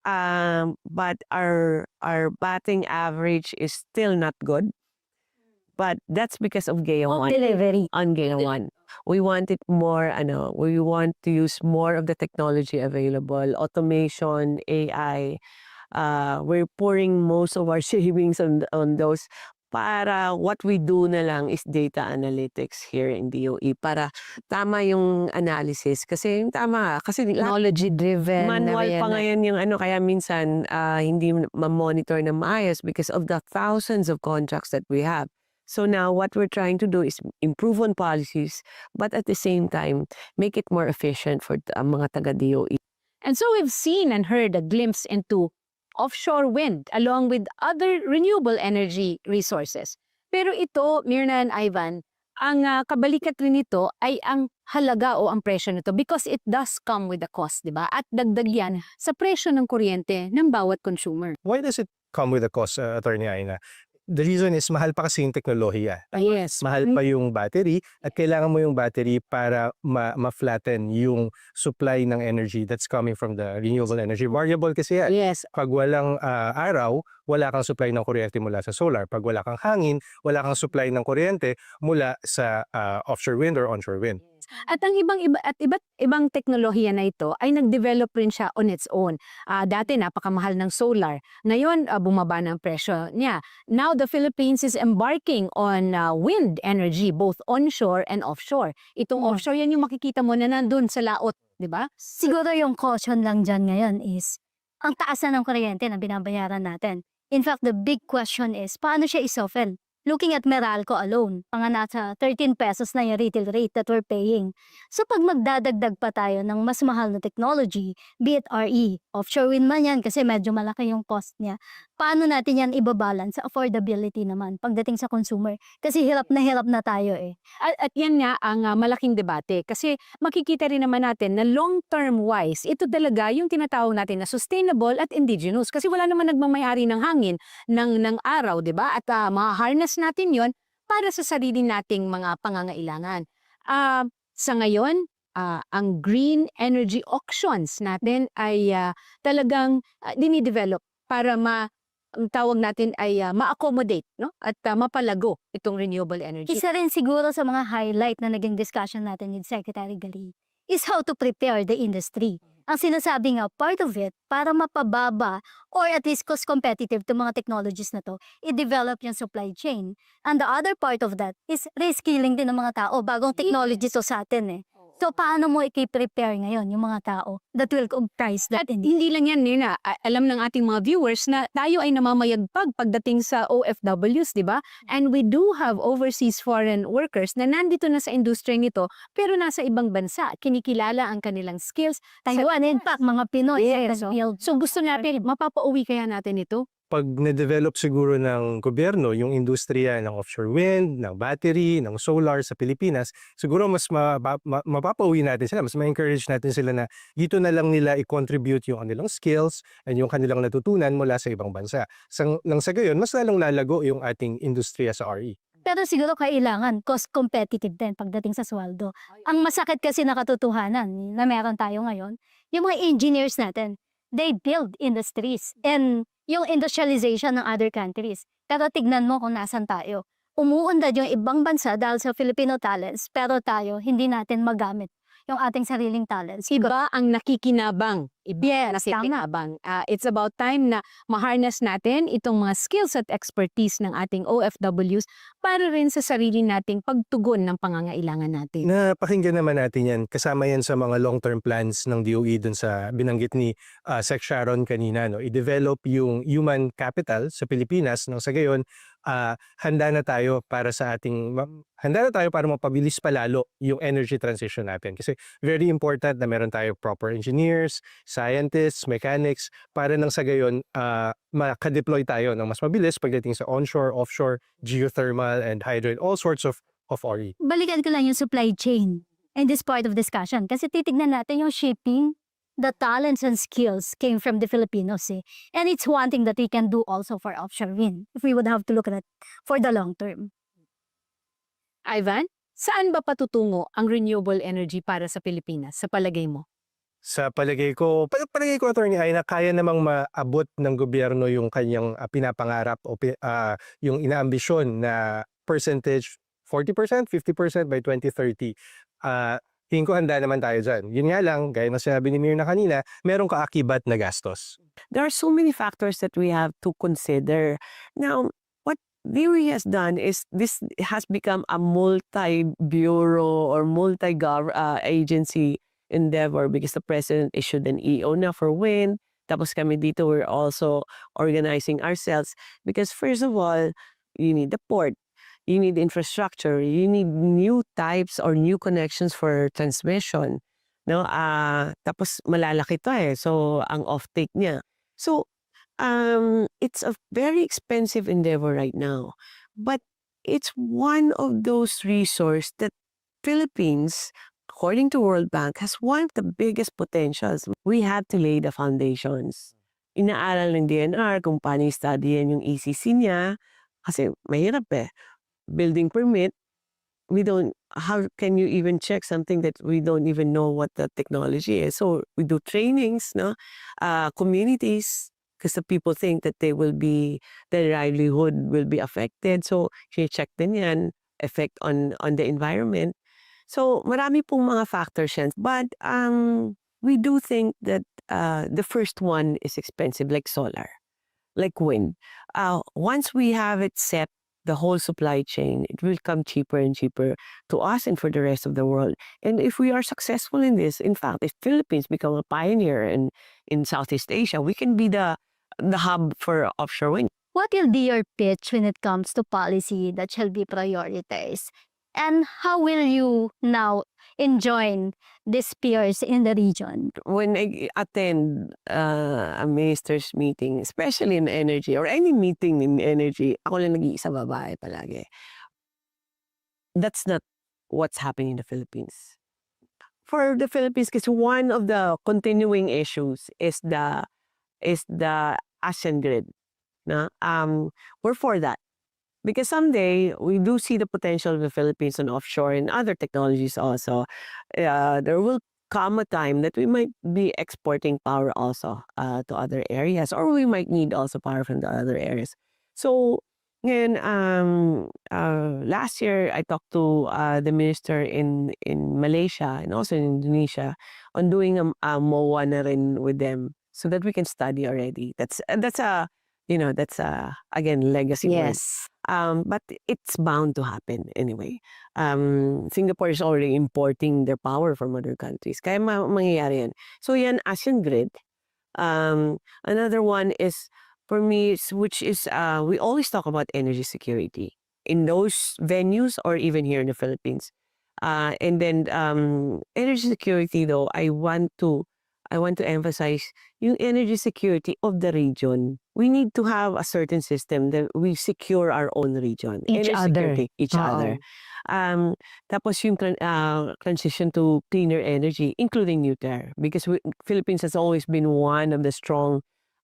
But our batting average is still not good. But that's because of GAIA 1. Delivery. On GAIA 1. We want it more, we want to use more of the technology available, automation, AI. We're pouring most of our savings on those. Para what we do na lang is data analytics here in DOE para tama yung analysis kasi tama kasi technology driven manual pa ngayon yung kaya minsan hindi ma-monitor na maayos because of the thousands of contracts that we have. So now what we're trying to do is improve on policies but at the same time make it more efficient for mga taga DOE. And so we've seen and heard a glimpse into offshore wind along with other renewable energy resources. Pero ito, Myrna and Ivan, ang kabalikat rin nito ay ang halaga o ang presyo nito because it does come with a cost, di ba? At dagdag yan sa presyo ng kuryente ng bawat consumer. Why does it come with a cost, Attorney Aina? The reason is mahal pa kasi yung teknolohiya. Yes. Mahal pa yung battery at kailangan mo yung battery para ma-flatten yung supply ng energy that's coming from the renewable energy. Variable kasi yan. Yes. Pag walang araw, wala kang supply ng kuryente mula sa solar. Pag wala kang hangin, wala kang supply ng kuryente mula sa offshore wind or onshore wind. At ang iba't ibang teknolohiya na ito ay nag-develop rin siya on its own. Dati napakamahal ng solar. Ngayon bumaba ng presyo niya. Now the Philippines is embarking on wind energy both onshore and offshore. Itong offshore yan yung makikita mo na nandun sa laot, di ba? Siguro yung caution lang dyan ngayon is ang taas na ng kuryente na binabayaran natin. In fact, the big question is paano siya isofel? Looking at Meralco alone, mga nasa 13 pesos na yung retail rate that we're paying. So pag magdadagdag pa tayo ng mas mahal na technology, be it RE, offshore wind man yan kasi medyo malaki yung cost niya, paano natin yan ibabalance sa affordability naman pagdating sa consumer? Kasi hirap na tayo eh. At yan nga ang malaking debate kasi makikita rin naman natin na long-term wise, ito talaga yung tinatawag natin na sustainable at indigenous kasi wala naman nagmamayari ng hangin, ng araw, di ba? At ma-harness natin yon para sa sarili nating mga pangangailangan. Sa ngayon, ang green energy auctions natin ay talagang dinidevelop para ang tawag natin ay ma-accommodate at mapalago itong renewable energy. Isa rin siguro sa mga highlight na naging discussion natin with Secretary Garin is how to prepare the industry. Ang sinasabi nga, part of it, para mapababa or at least cost competitive to mga technologies na to, i-develop yung supply chain. And the other part of that is reskilling din ng mga tao. Bagong technology to sa atin eh. So, paano mo i-prepare ngayon yung mga tao that will comprise that? At hindi lang yan, Nina. Alam ng ating mga viewers na tayo ay namamayagpag pagdating sa OFWs, di ba? And we do have overseas foreign workers na nandito na sa industriya nito pero nasa ibang bansa. Kinikilala ang kanilang skills. Taiwan, in fact, mga Pinoy. Yes. So gusto natin, mapapauwi kaya natin ito? Pag na-develop siguro ng gobyerno yung industriya ng offshore wind, ng battery, ng solar sa Pilipinas, siguro mas mapapauwi natin sila, mas ma-encourage natin sila na dito na lang nila i-contribute yung kanilang skills and yung kanilang natutunan mula sa ibang bansa. Nang sa gayon, mas lalong lalago yung ating industriya sa RE. Pero siguro kailangan cost competitive din pagdating sa sweldo. Ang masakit kasi na katotohanan na meron tayo ngayon, yung mga engineers natin, they build industries and yung industrialization ng other countries. Pero tignan mo kung nasan tayo. Umuunlad yung ibang bansa dahil sa Filipino talents, pero tayo hindi natin magamit yung ating sariling talents. Iba ang nakikinabang. Iba nakikinabang. It's about time na ma-harness natin itong mga skills at expertise ng ating OFWs para rin sa sarili nating pagtugon ng pangangailangan natin. Napakinggan naman natin yan. Kasama yan sa mga long-term plans ng DOE dun sa binanggit ni Sec Sharon kanina. No? I-develop yung human capital sa Pilipinas nang sa gayon, handa na tayo para mapabilis palalo yung energy transition natin. Kasi very important na meron tayo proper engineers, scientists, mechanics, para nang sa gayon maka-deploy tayo ng mas mabilis pagdating sa onshore, offshore, geothermal, and hydro, all sorts of RE. Balikan ko lang yung supply chain in this part of discussion. Kasi titignan natin yung shipping, the talents and skills came from the Filipinos. And it's one thing that we can do also for offshore wind if we would have to look at it for the long term. Ivan, saan ba patutungo ang renewable energy para sa Pilipinas sa palagay mo? Sa palagay ko, Atty. Aina, kaya namang maabot ng gobyerno yung kanyang pinapangarap o yung inaambisyon na percentage 40%, 50% by 2030. Tingin ko handa naman tayo dyan. Yun nga lang, gaya na sinabi ni Myrna kanina, merong kaakibat na gastos. There are so many factors that we have to consider. Now, what DOE has done is this has become a multi-bureau or multi-agency endeavor because the President issued an EO na for wind. Tapos kami dito, we're also organizing ourselves because first of all, you need the port. You need infrastructure. You need new types or new connections for transmission. No, tapos malalaki to So ang offtake niya. So it's a very expensive endeavor right now. But it's one of those resources that Philippines, according to World Bank, has one of the biggest potentials. We have to lay the foundations. Inaaral ng DNR kung paano i-studyin yung ECC niya kasi mahirap building permit, how can you even check something that we don't even know what the technology is? So we do trainings, communities, because the people think that their livelihood will be affected. So check din yan, effect on the environment. So marami pong mga factors yan. But we do think that the first one is expensive, like solar, like wind. Once we have it set, the whole supply chain, it will come cheaper and cheaper to us and for the rest of the world. And if we are successful in this, in fact, if Philippines become a pioneer in Southeast Asia, we can be the hub for offshore wind. What will be your pitch when it comes to policy that shall be prioritized? And how will you now enjoin these peers in the region? When I attend a minister's meeting, especially in energy or any meeting in energy, ako lang nag-iisa babae palagi. That's not what's happening in the Philippines. For the Philippines, kasi one of the continuing issues is the ASEAN grid. We're for that. Because someday, we do see the potential of the Philippines on offshore and other technologies also. There will come a time that we might be exporting power also to other areas, or we might need also power from the other areas. So, last year, I talked to the minister in Malaysia and also in Indonesia on doing a MOA na rin with them so that we can study already. That's a that's again legacy work. Yes. But it's bound to happen anyway. Singapore is already importing their power from other countries. Kaya mangyayari yan. So yan, ASEAN grid. Another one is, for me, which is, we always talk about energy security in those venues or even here in the Philippines. And then energy security, though, I want to emphasize yung energy security of the region. We need to have a certain system that we secure our own region. Each Energy other. security, each other. Tapos yung transition to cleaner energy, including nuclear, because Philippines has always been one of the strong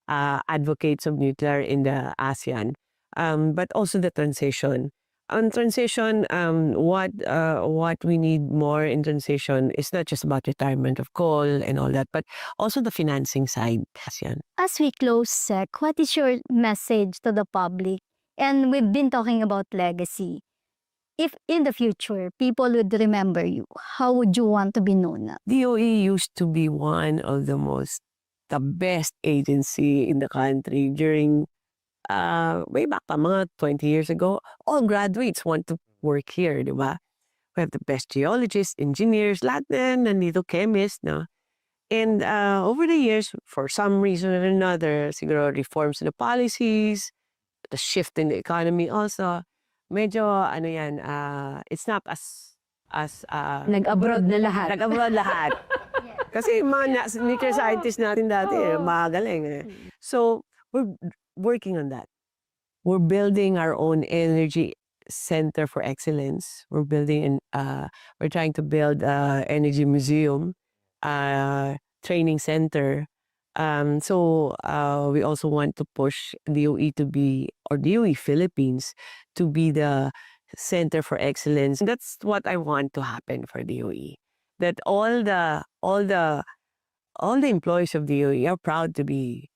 advocates of nuclear in the ASEAN. But also the transition. On transition, what we need more in transition is not just about retirement of coal and all that, but also the financing side. ASEAN. As we close, Sec, what is your message to the public? And we've been talking about legacy. If in the future people would remember you, how would you want to be known? DOE used to be one of the best agency in the country during way back pa, mga 20 years ago. All graduates want to work here, di ba? We have the best geologists, engineers, lahat na nandito, chemists, no? And over the years, for some reason or another, siguro reforms in the policies, the shift in the economy also, medyo, it's not as Nag-abroad na lahat. Nag-abroad lahat. Kasi mga nuclear scientists natin dati, magaling. So, we're working on that. We're building our own energy center for excellence. We're trying to build an energy museum, training center. So we also want to push DOE to be, or DOE Philippines to be the center for excellence. That's what I want to happen for DOE. That all the employees of DOE are proud to be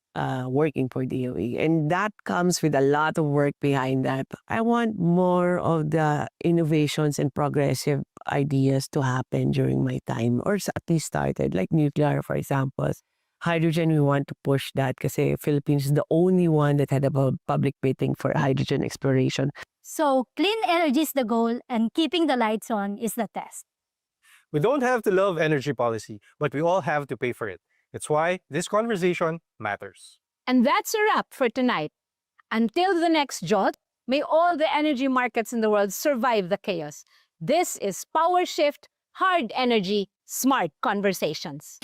working for DOE, and that comes with a lot of work behind that. I want more of the innovations and progressive ideas to happen during my time, or at least started, like nuclear, for example. Hydrogen, we want to push that kasi Philippines is the only one that had a public bidding for hydrogen exploration. So, clean energy is the goal and keeping the lights on is the test. We don't have to love energy policy, but we all have to pay for it. That's why this conversation matters. And that's a wrap for tonight. Until the next jot, may all the energy markets in the world survive the chaos. This is Power Shift, Hard Energy, Smart Conversations.